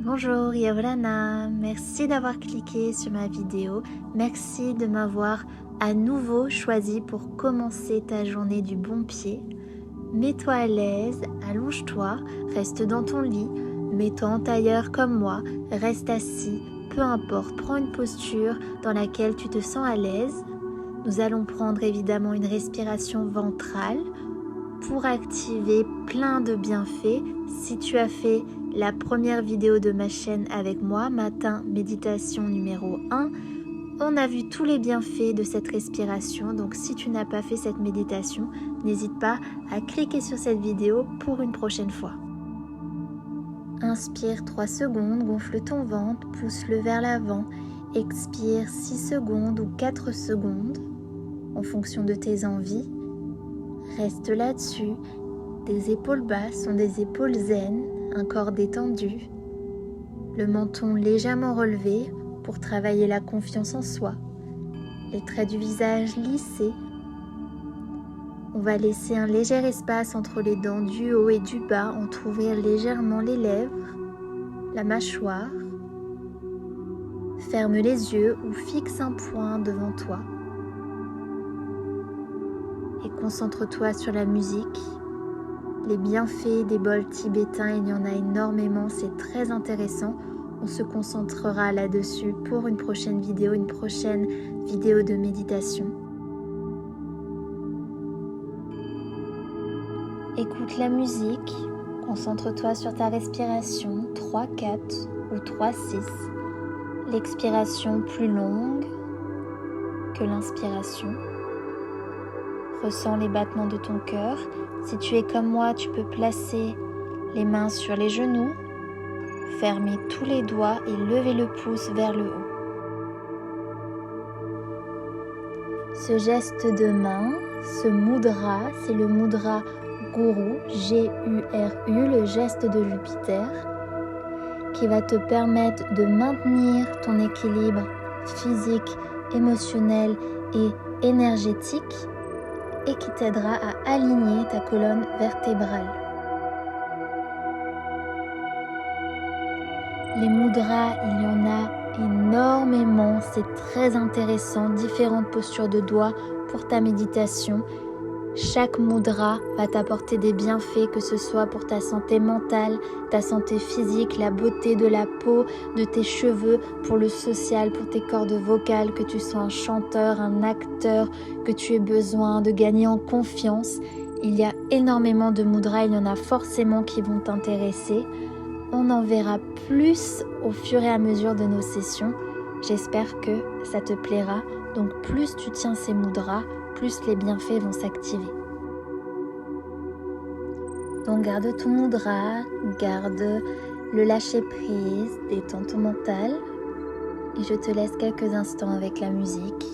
Bonjour Yavrana, merci d'avoir cliqué sur ma vidéo, merci de m'avoir à nouveau choisi pour commencer ta journée du bon pied. Mets-toi à l'aise, allonge-toi, reste dans ton lit, mets-toi en tailleur comme moi, reste assis, peu importe, prends une posture dans laquelle tu te sens à l'aise. Nous allons prendre évidemment une respiration ventrale pour activer plein de bienfaits. Si tu as fait la première vidéo de ma chaîne avec moi, matin méditation numéro 1, on a vu tous les bienfaits de cette respiration. Donc si tu n'as pas fait cette méditation, n'hésite pas à cliquer sur cette vidéo pour une prochaine fois. Inspire 3 secondes, gonfle ton ventre, pousse-le vers l'avant. Expire 6 secondes ou 4 secondes en fonction de tes envies. Reste là-dessus. Des épaules basses sont des épaules zen, un corps détendu, le menton légèrement relevé pour travailler la confiance en soi, les traits du visage lissés. On va laisser un léger espace entre les dents du haut et du bas, entrouvrir légèrement les lèvres, la mâchoire. Ferme les yeux ou fixe un point devant toi. Et concentre-toi sur la musique. Les bienfaits des bols tibétains, il y en a énormément, c'est très intéressant. On se concentrera là-dessus pour une prochaine vidéo de méditation. Écoute la musique, concentre-toi sur ta respiration, 3-4 ou 3-6. L'expiration plus longue que l'inspiration. Ressens les battements de ton cœur. Si tu es comme moi, tu peux placer les mains sur les genoux, fermer tous les doigts et lever le pouce vers le haut. Ce geste de main, ce mudra, c'est le mudra Guru, G-U-R-U, le geste de Jupiter, qui va te permettre de maintenir ton équilibre physique, émotionnel et énergétique et qui t'aidera à aligner ta colonne vertébrale. Les mudras, il y en a énormément, c'est très intéressant, différentes postures de doigts pour ta méditation. Chaque mudra va t'apporter des bienfaits, que ce soit pour ta santé mentale, ta santé physique, la beauté de la peau, de tes cheveux, pour le social, pour tes cordes vocales, que tu sois un chanteur, un acteur, que tu aies besoin de gagner en confiance. Il y a énormément de mudras, il y en a forcément qui vont t'intéresser. On en verra plus au fur et à mesure de nos sessions. J'espère que ça te plaira. Donc plus tu tiens ces mudras, plus les bienfaits vont s'activer. Donc garde ton mudra, garde le lâcher prise, détends ton mental. Et je te laisse quelques instants avec la musique.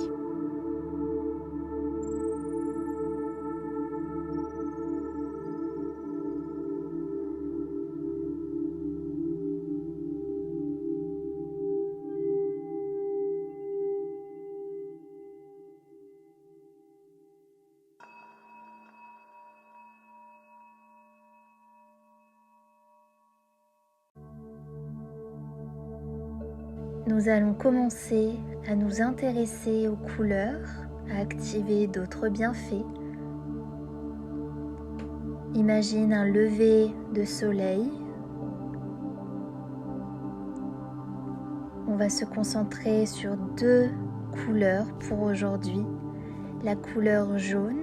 Nous allons commencer à nous intéresser aux couleurs, à activer d'autres bienfaits. Imagine un lever de soleil. On va se concentrer sur 2 couleurs pour aujourd'hui, la couleur jaune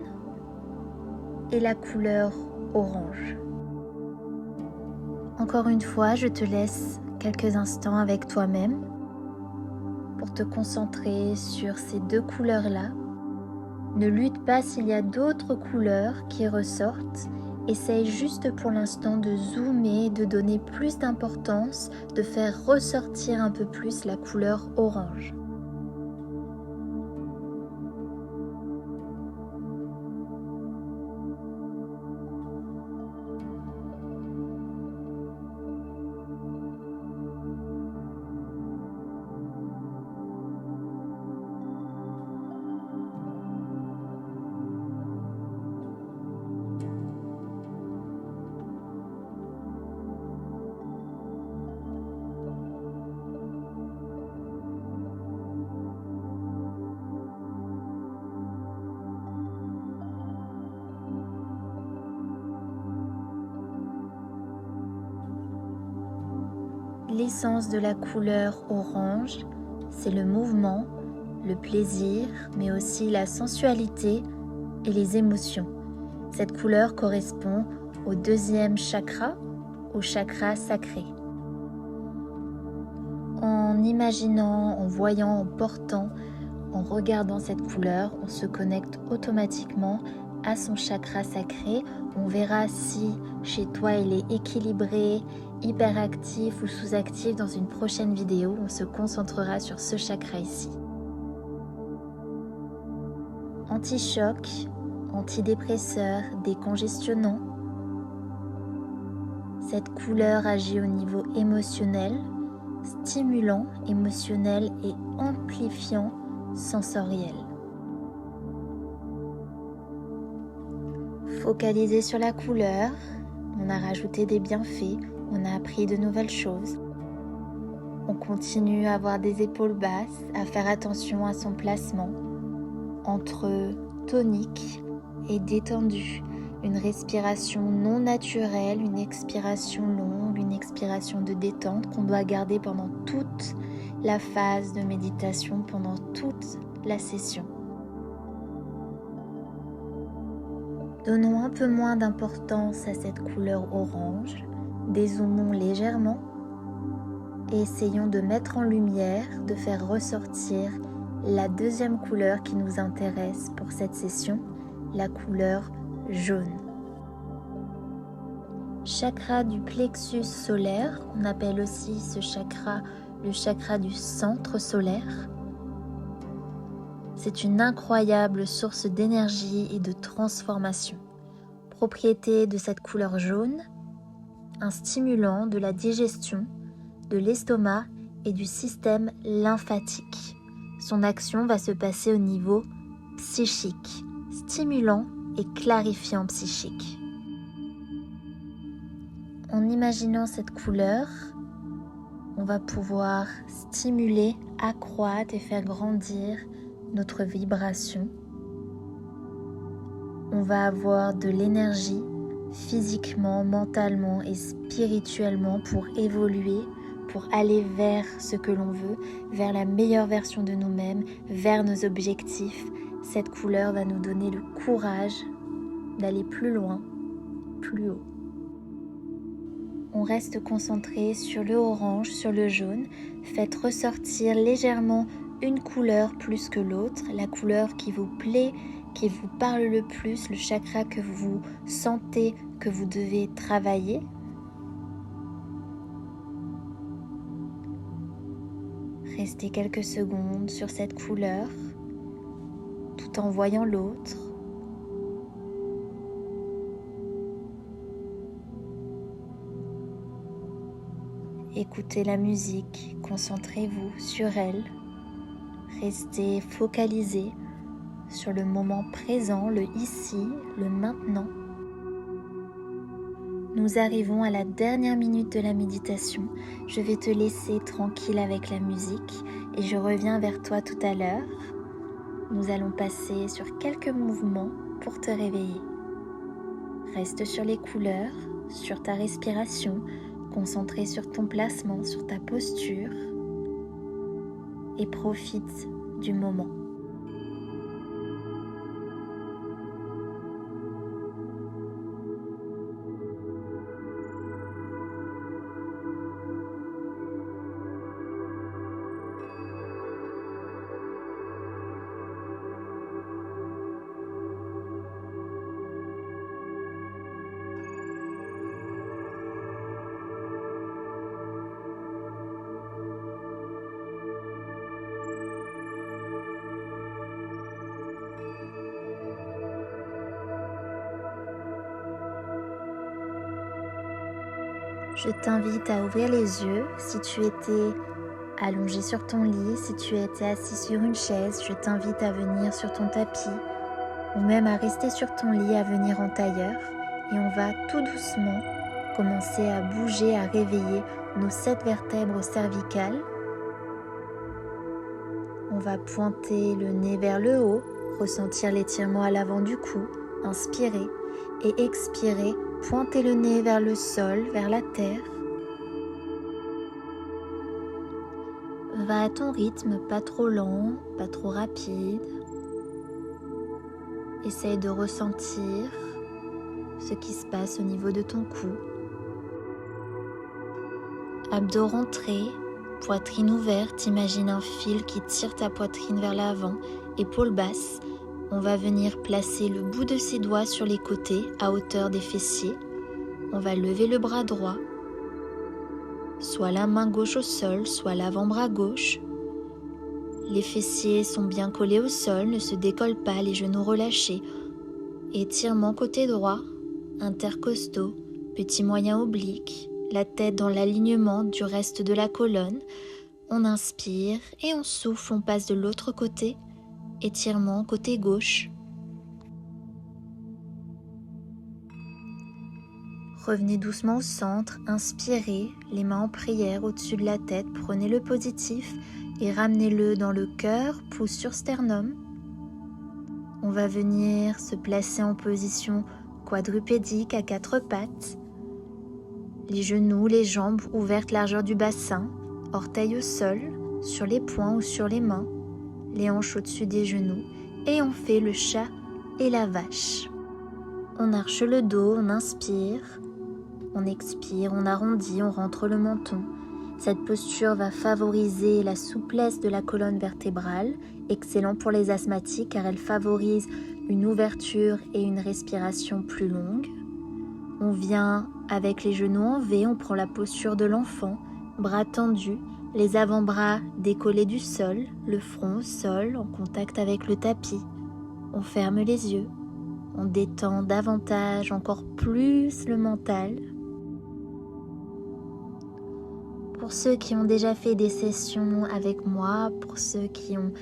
et la couleur orange. Encore une fois, je te laisse quelques instants avec toi-même pour te concentrer sur ces 2 couleurs-là. Ne lutte pas s'il y a d'autres couleurs qui ressortent. Essaye juste pour l'instant de zoomer, de donner plus d'importance, de faire ressortir un peu plus la couleur orange. L'essence de la couleur orange, c'est le mouvement, le plaisir, mais aussi la sensualité et les émotions. Cette couleur correspond au 2e chakra, au chakra sacré. En imaginant, en voyant, en portant, en regardant cette couleur, on se connecte automatiquement à son chakra sacré. On verra si chez toi il est équilibré, hyperactif ou sous-actif dans une prochaine vidéo. On se concentrera sur ce chakra ici. Anti-choc, antidépresseur, décongestionnant. Cette couleur agit au niveau émotionnel, stimulant, émotionnel et amplifiant sensoriel. Focaliser sur la couleur, on a rajouté des bienfaits, on a appris de nouvelles choses. On continue à avoir des épaules basses, à faire attention à son placement entre tonique et détendu. Une respiration non naturelle, une expiration longue, une expiration de détente qu'on doit garder pendant toute la phase de méditation, pendant toute la session. Donnons un peu moins d'importance à cette couleur orange, dézoomons légèrement et essayons de mettre en lumière, de faire ressortir la 2e couleur qui nous intéresse pour cette session, la couleur jaune. Chakra du plexus solaire, on appelle aussi ce chakra le chakra du centre solaire. C'est une incroyable source d'énergie et de transformation. Propriété de cette couleur jaune, un stimulant de la digestion, de l'estomac et du système lymphatique. Son action va se passer au niveau psychique, stimulant et clarifiant psychique. En imaginant cette couleur, on va pouvoir stimuler, accroître et faire grandir notre vibration. On va avoir de l'énergie physiquement, mentalement et spirituellement pour évoluer, pour aller vers ce que l'on veut, vers la meilleure version de nous-mêmes, vers nos objectifs. Cette couleur va nous donner le courage d'aller plus loin, plus haut. On reste concentré sur le orange, sur le jaune. Faites ressortir légèrement une couleur plus que l'autre, la couleur qui vous plaît, qui vous parle le plus, le chakra que vous sentez que vous devez travailler. Restez quelques secondes sur cette couleur, tout en voyant l'autre. Écoutez la musique, concentrez-vous sur elle. Restez focalisé sur le moment présent, le ici, le maintenant. Nous arrivons à la dernière minute de la méditation. Je vais te laisser tranquille avec la musique et je reviens vers toi tout à l'heure. Nous allons passer sur quelques mouvements pour te réveiller. Reste sur les couleurs, sur ta respiration, concentré sur ton placement, sur ta posture et profite du moment. Je t'invite à ouvrir les yeux. Si tu étais allongé sur ton lit, si tu étais assis sur une chaise, je t'invite à venir sur ton tapis ou même à rester sur ton lit, à venir en tailleur. Et on va tout doucement commencer à bouger, à réveiller nos 7 vertèbres cervicales. On va pointer le nez vers le haut, ressentir l'étirement à l'avant du cou, inspirer et expirer. Pointez le nez vers le sol, vers la terre. Va à ton rythme, pas trop lent, pas trop rapide. Essaye de ressentir ce qui se passe au niveau de ton cou. Abdos rentrés, poitrine ouverte, imagine un fil qui tire ta poitrine vers l'avant, épaules basses. On va venir placer le bout de ses doigts sur les côtés à hauteur des fessiers. On va lever le bras droit, soit la main gauche au sol, soit l'avant-bras gauche. Les fessiers sont bien collés au sol, ne se décollent pas, les genoux relâchés. Étirement côté droit, intercostaux, petit moyen oblique, la tête dans l'alignement du reste de la colonne. On inspire et on souffle, on passe de l'autre côté, étirement côté gauche. Revenez doucement au centre, inspirez, les mains en prière au-dessus de la tête, prenez le positif et ramenez-le dans le cœur, pouce sur sternum. On va venir se placer en position quadrupédique à 4 pattes. Les genoux, les jambes ouvertes largeur du bassin, orteils au sol, sur les poings ou sur les mains, les hanches au-dessus des genoux et on fait le chat et la vache. On arche le dos, on inspire, on expire, on arrondit, on rentre le menton. Cette posture va favoriser la souplesse de la colonne vertébrale, excellent pour les asthmatiques car elle favorise une ouverture et une respiration plus longue. On vient avec les genoux en V, on prend la posture de l'enfant, bras tendus, les avant-bras décollés du sol, le front au sol en contact avec le tapis. On ferme les yeux, on détend davantage, encore plus le mental. Pour ceux qui ont déjà fait des sessions avec moi, pour ceux qui ont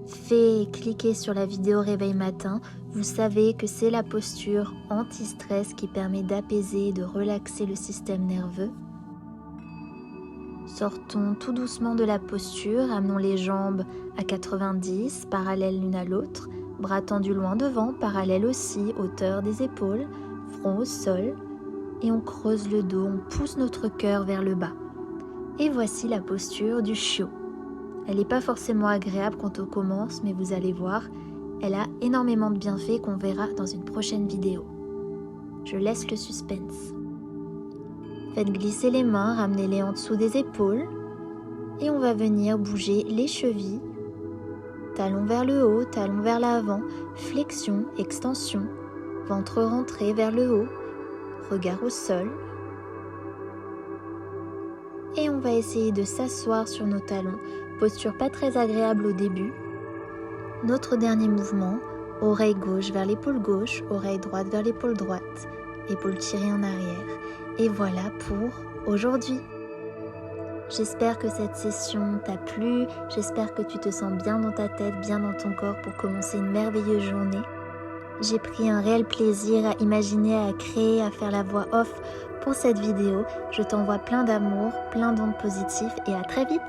fait et cliqué sur la vidéo réveil matin, vous savez que c'est la posture anti-stress qui permet d'apaiser et de relaxer le système nerveux. Sortons tout doucement de la posture, amenons les jambes à 90, parallèles l'une à l'autre, bras tendus loin devant, parallèles aussi, hauteur des épaules, front au sol, et on creuse le dos, on pousse notre cœur vers le bas. Et voici la posture du chiot. Elle n'est pas forcément agréable quand on commence, mais vous allez voir, elle a énormément de bienfaits qu'on verra dans une prochaine vidéo. Je laisse le suspense. Faites glisser les mains, ramenez-les en dessous des épaules et on va venir bouger les chevilles. Talons vers le haut, talons vers l'avant, flexion, extension, ventre rentré vers le haut, regard au sol. Et on va essayer de s'asseoir sur nos talons, posture pas très agréable au début. Notre dernier mouvement, oreille gauche vers l'épaule gauche, oreille droite vers l'épaule droite, épaule tirée en arrière. Et voilà pour aujourd'hui. J'espère que cette session t'a plu, j'espère que tu te sens bien dans ta tête, bien dans ton corps pour commencer une merveilleuse journée. J'ai pris un réel plaisir à imaginer, à créer, à faire la voix off pour cette vidéo. Je t'envoie plein d'amour, plein d'ondes positives et à très vite.